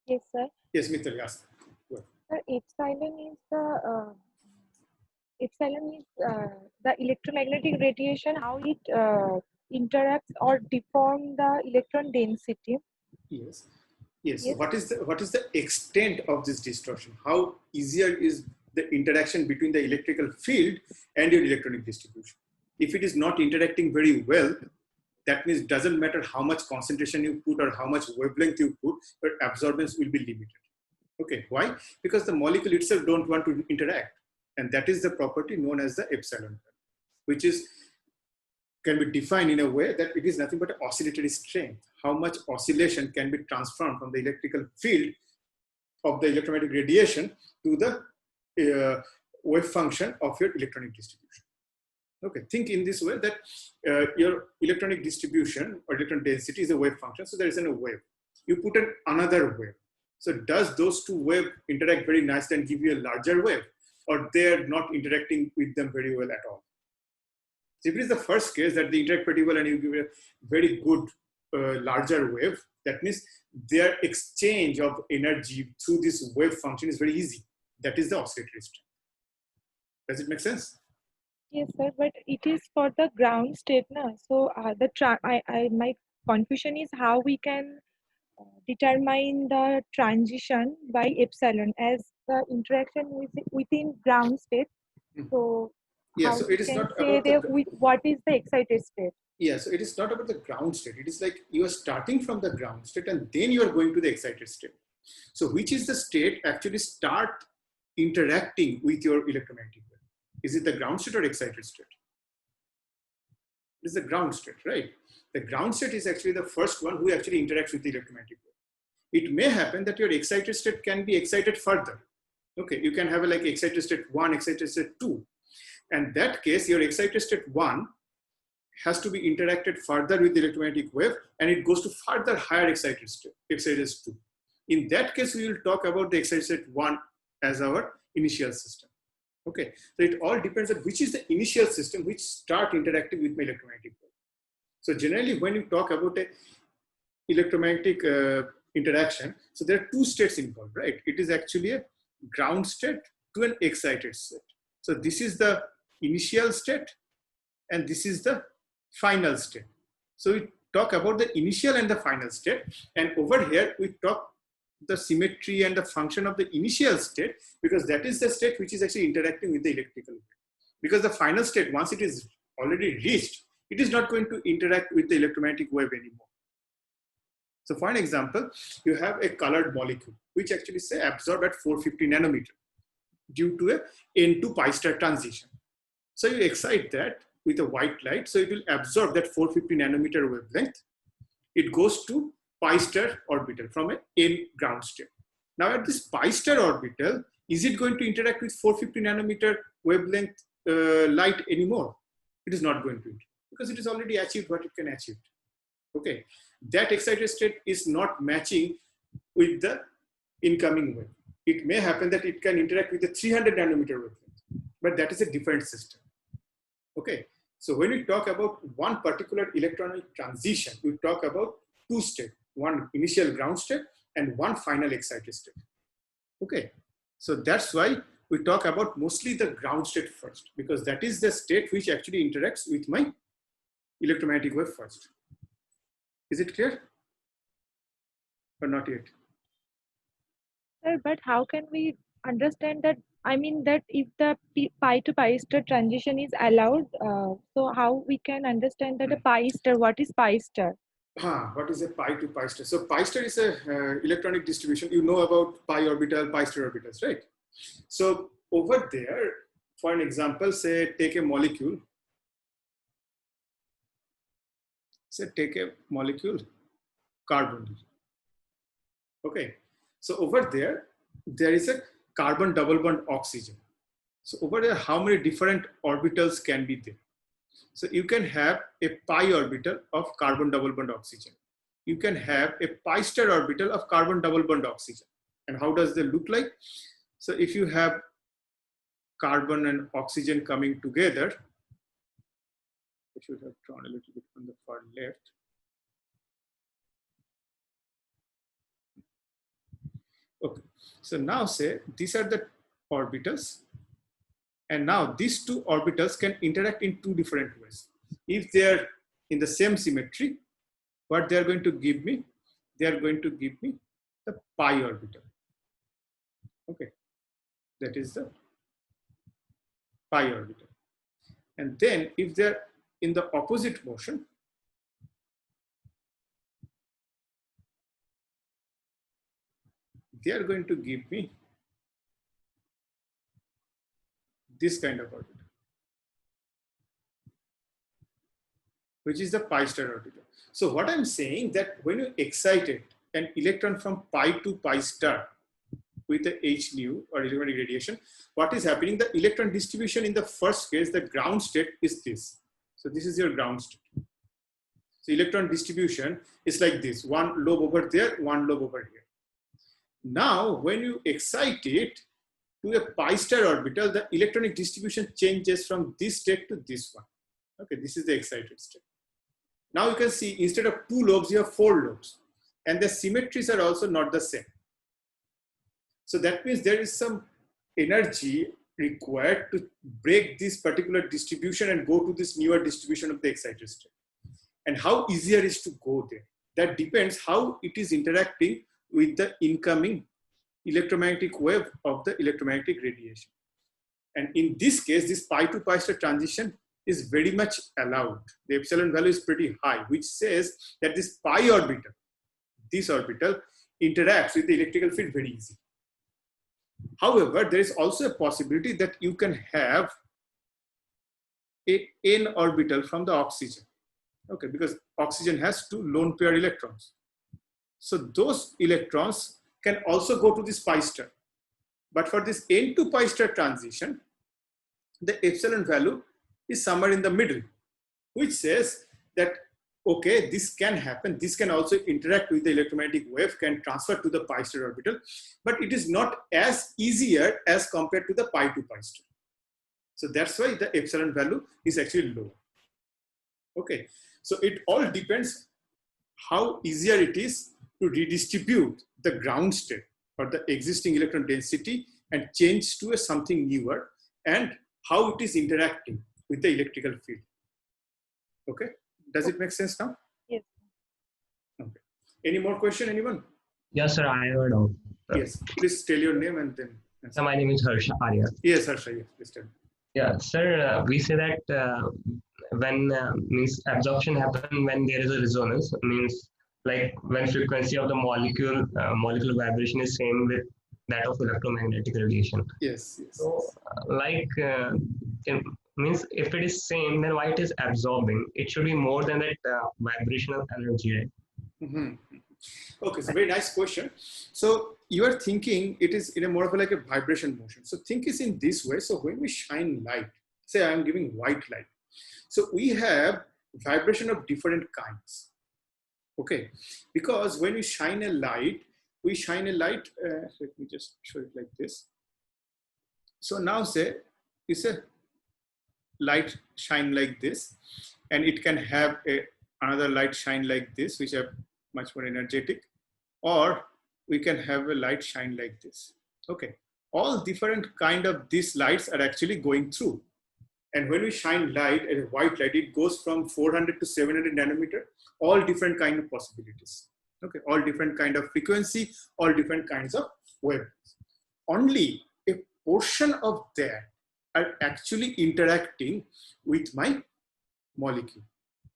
Yes, sir. Yes, Mittal, yes. Go Sir, epsilon is the electromagnetic radiation, how it interacts or deform the electron density. Yes. Yes. So Yes. what is the extent of this distortion? How easier is the interaction between the electrical field and your electronic distribution? If it is not interacting very well, that means doesn't matter how much concentration you put or how much wavelength you put, but absorbance will be limited. Okay, why? Because the molecule itself don't want to interact, and that is the property known as the epsilon, which is can be defined in a way that it is nothing but an oscillatory strength. How much oscillation can be transformed from the electrical field of the electromagnetic radiation to the wave function of your electronic distribution. Okay, think in this way that your electronic distribution or electron density is a wave function. So there is a wave. You put another wave. So does those two waves interact very nicely and give you a larger wave, or they're not interacting with them very well at all? So if it is the first case that they interact pretty well and you give a very good larger wave, that means their exchange of energy through this wave function is very easy. That is the oscillatory strength. Does it make sense? Yes, sir. But it is for the ground state, na. So my confusion is how we can determine the transition by epsilon as the interaction within ground state. So Yeah, how so we it is can not say about that the what is the excited state? yeah, so it is not about the ground state. It is like you are starting from the ground state and then you are going to the excited state. So which is the state actually start interacting with your electromagnetic wave? Is it the ground state or excited state? It is the ground state, right? The ground state is actually the first one who actually interacts with the electromagnetic wave. It may happen that your excited state can be excited further. Okay, you can have a like excited state 1, excited state 2. And that case, your excited state 1 has to be interacted further with the electromagnetic wave and it goes to further higher excited state, excited state 2. In that case, we will talk about the excited state 1 as our initial system. Okay, so it all depends on which is the initial system which start interacting with my electromagnetic wave. So generally, when you talk about a electromagnetic interaction, so there are two states involved, right? It is actually a ground state to an excited state. So this is the initial state and this is the final state. So we talk about the initial and the final state, and over here we talk the symmetry and the function of the initial state, because that is the state which is actually interacting with the electrical wave. Because the final state, once it is already reached, it is not going to interact with the electromagnetic wave anymore. So for an example, you have a colored molecule which actually say absorb at 450 nanometer due to a N to pi star transition. So you excite that with a white light, so it will absorb that 450 nanometer wavelength. It goes to pi star orbital from a N ground state. Now at this pi star orbital, is it going to interact with 450 nanometer wavelength light anymore? It is not going to, because it has already achieved what it can achieve. Okay, that excited state is not matching with the incoming wave. It may happen that it can interact with the 300 nanometer wavelength, but that is a different system. Okay, so when we talk about one particular electronic transition, we talk about two states, one initial ground state and one final excited state. Okay, so that's why we talk about mostly the ground state first, because that is the state which actually interacts with my electromagnetic wave first. Is it clear or not yet? Sir, but how can we understand that? I mean that if the pi to pi star transition is allowed, so how we can understand that a pi star? What is pi star? What is a pi to pi star? So pi star is a electronic distribution. You know about pi orbital, pi star orbitals, right? So over there, for an example, say take a molecule. Say take a molecule, carbon. Okay. So over there, there is a carbon double bond oxygen. So over there, how many different orbitals can be there? So you can have a pi orbital of carbon double bond oxygen. You can have a pi star orbital of carbon double bond oxygen. And how does they look like? So if you have carbon and oxygen coming together, I should have drawn a little bit on the far left. So now say these are the orbitals. And now these two orbitals can interact in two different ways. If they are in the same symmetry, what they are going to give me? They are going to give me the pi orbital. Okay, that is the pi orbital. And then if they are in the opposite motion, they are going to give me this kind of orbital, which is the pi star orbital. So what I'm saying that when you excited an electron from pi to pi star with the h nu or electromagnetic radiation, what is happening? The electron distribution in the first case, the ground state is this. So this is your ground state. So electron distribution is like this: one lobe over there, one lobe over here. Now, when you excite it to a pi star orbital, the electronic distribution changes from this state to this one. Okay, this is the excited state. Now you can see instead of 2 lobes, you have 4 lobes. And the symmetries are also not the same. So that means there is some energy required to break this particular distribution and go to this newer distribution of the excited state. And how easier is to go there? That depends how it is interacting with the incoming electromagnetic wave of the electromagnetic radiation. And in this case, this pi to pi star transition is very much allowed. The epsilon value is pretty high, which says that this pi orbital, this orbital, interacts with the electrical field very easy. However, there is also a possibility that you can have a n orbital from the oxygen. Okay, because oxygen has 2 lone pair electrons. So those electrons can also go to this pi star. But for this n to pi star transition, the epsilon value is somewhere in the middle, which says that, okay, this can happen. This can also interact with the electromagnetic wave, can transfer to the pi star orbital, but it is not as easier as compared to the pi to pi star. So that's why the epsilon value is actually low. Okay, so it all depends how easier it is to redistribute the ground state or the existing electron density and change to a something newer, and how it is interacting with the electrical field. Okay, does it make sense now? Yes. Okay. Any more question, anyone? Yes, sir, I heard of. Yes, please tell your name and then. So my name is Harsha Arya. Yes, Harsha, yes, please tell me. Yeah, sir, we say that when means absorption happen when there is a resonance, means like when frequency of the molecular vibration is same with that of electromagnetic radiation. Yes, yes. So means if it is same, then why it is absorbing? It should be more than that vibrational energy, right? Mm-hmm. Okay, so very nice question. So you are thinking it is in a more of like a vibration motion. So think is in this way. So when we shine light, say I am giving white light. So we have vibration of different kinds. Okay, because when we shine a light, let me just show it like this. So now say it's a light shine like this, and it can have another light shine like this, which are much more energetic, or we can have a light shine like this. Okay, all different kind of these lights are actually going through. And when we shine light, a white light, it goes from 400 to 700 nanometer, all different kind of possibilities. Okay, all different kind of frequency, all different kinds of wavelengths. Only a portion of that are actually interacting with my molecule.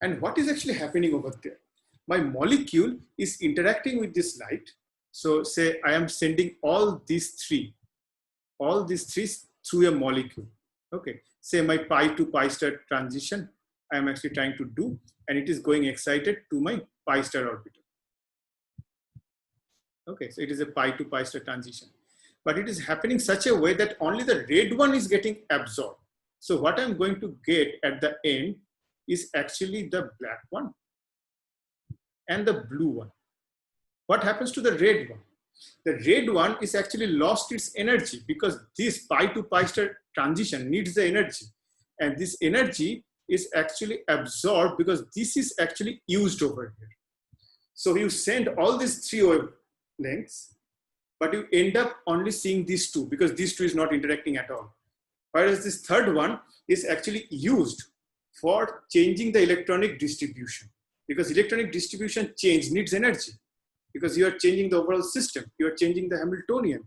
And what is actually happening over there? My molecule is interacting with this light. So say I am sending all these three through a molecule. Okay, say my pi to pi star transition, I am actually trying to do, and it is going excited to my pi star orbital. Okay, so it is a pi to pi star transition, but it is happening such a way that only the red one is getting absorbed. So what I'm going to get at the end is actually the black one and the blue one. What happens to the red one? The red one is actually lost its energy because this pi to pi star transition needs the energy, and this energy is actually absorbed because this is actually used over here. So you send all these three wavelengths, but you end up only seeing these two because these two is not interacting at all. Whereas this third one is actually used for changing the electronic distribution, because electronic distribution change needs energy, because you are changing the overall system, you are changing the Hamiltonian,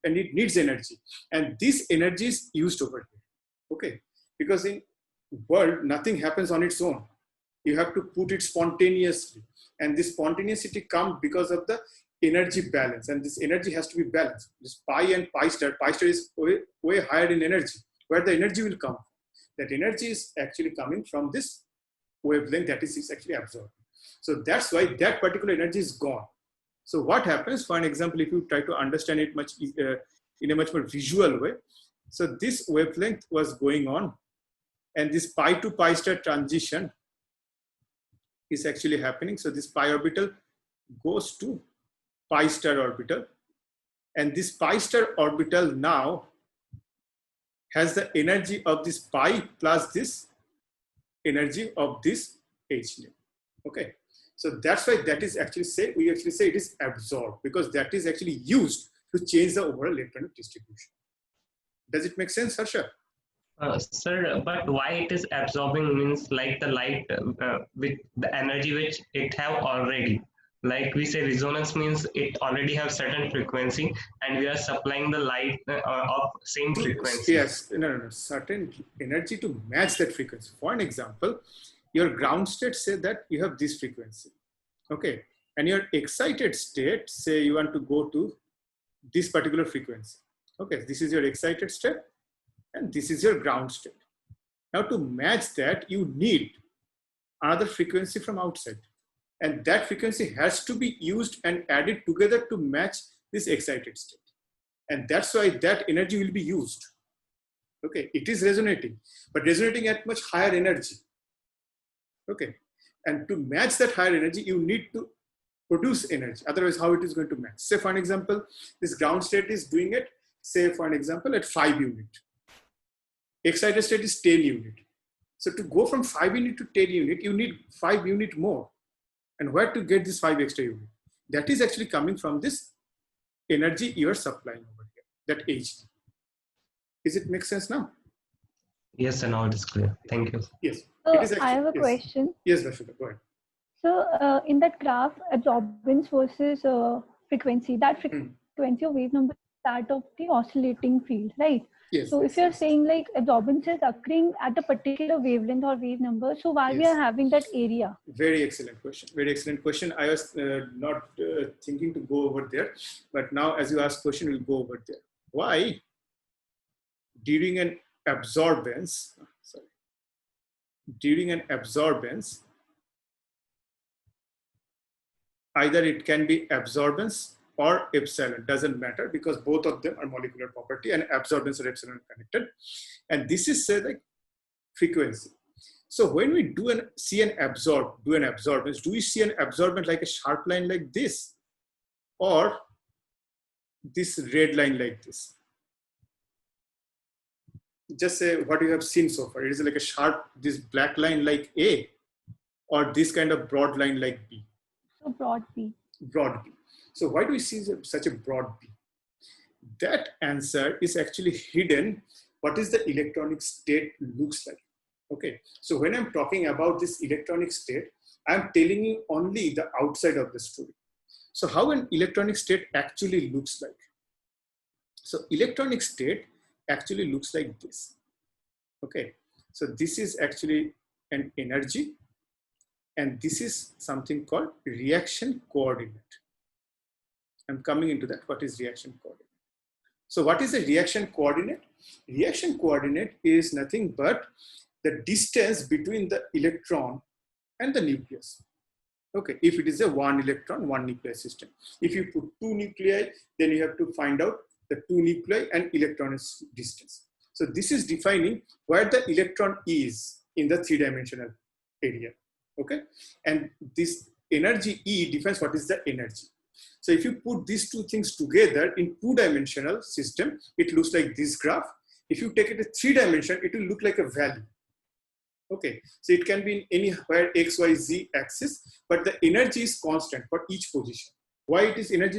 and it needs energy. And this energy is used over here, okay? Because in world, nothing happens on its own. You have to put it spontaneously. And this spontaneity comes because of the energy balance. And this energy has to be balanced. This pi and pi star is way higher in energy. Where the energy will come from? That energy is actually coming from this wavelength that is actually absorbed. So that's why that particular energy is gone. So what happens, for an example, if you try to understand it in a much more visual way. So this wavelength was going on, and this pi to pi star transition is actually happening. So this pi orbital goes to pi star orbital, and this pi star orbital now has the energy of this pi plus this energy of this h nu. Okay, so that's why that is actually we actually say it is absorbed, because that is actually used to change the overall electronic distribution. Does it make sense, Harsha? Sir, but why it is absorbing means like the light with the energy which it have already. Like we say resonance means it already have certain frequency and we are supplying the light of same frequency. Yes, no, certain energy to match that frequency. For an example, your ground state say that you have this frequency, okay? And your excited state say you want to go to this particular frequency. Okay, this is your excited state and this is your ground state. Now to match that, you need another frequency from outside. And that frequency has to be used and added together to match this excited state. And that's why that energy will be used. Okay, it is resonating, but resonating at much higher energy. Okay, and to match that higher energy, you need to produce energy. Otherwise, how it is going to match? Say for an example, this ground state is doing it, say for an example, at 5 unit. Excited state is 10 unit. So to go from 5 unit to 10 unit, you need 5 unit more. And where to get this 5 extra unit? That is actually coming from this energy you are supplying over here, that H. Is it make sense now? Yes, and all is clear. Thank you. Yes. So it is actually, I have a yes. question. Yes, Rashida, go ahead. So in that graph, absorbance versus frequency, that frequency of wave number is that of the oscillating field, right? Yes. So if you're saying like absorbance is occurring at a particular wavelength or wave number, so why we are having that area? Very excellent question. Very excellent question. I was not thinking to go over there, but now as you ask question, we'll go over there. Why? During an absorbance, either it can be absorbance or epsilon, doesn't matter, because both of them are molecular property and absorbance or epsilon connected. And this is say like frequency. So when we see an absorbance, do we see an absorbance like a sharp line like this, or this red line like this? Just say what you have seen so far. It is like a sharp, this black line like A, or this kind of broad line like B. So broad B. Broad B. So why do we see such a broad B? That answer is actually hidden. What is the electronic state looks like? Okay. So when I'm talking about this electronic state, I'm telling you only the outside of the story. So how an electronic state actually looks like? So electronic state actually looks like this. Okay. So this is actually an energy, and this is something called reaction coordinate. I'm coming into that. What is reaction coordinate? So what is a reaction coordinate? Reaction coordinate is nothing but the distance between the electron and the nucleus. Okay, if it is a one electron, one nucleus system. If you put two nuclei, then you have to find out the two nuclei and electron distance. So this is defining where the electron is in the three-dimensional area. Okay, and this energy E defines what is the energy. So if you put these two things together in two-dimensional system, it looks like this graph. If you take it to 3 dimension, it will look like a value. Okay, so it can be in anywhere X, Y, Z axis, but the energy is constant for each position. Why it is energy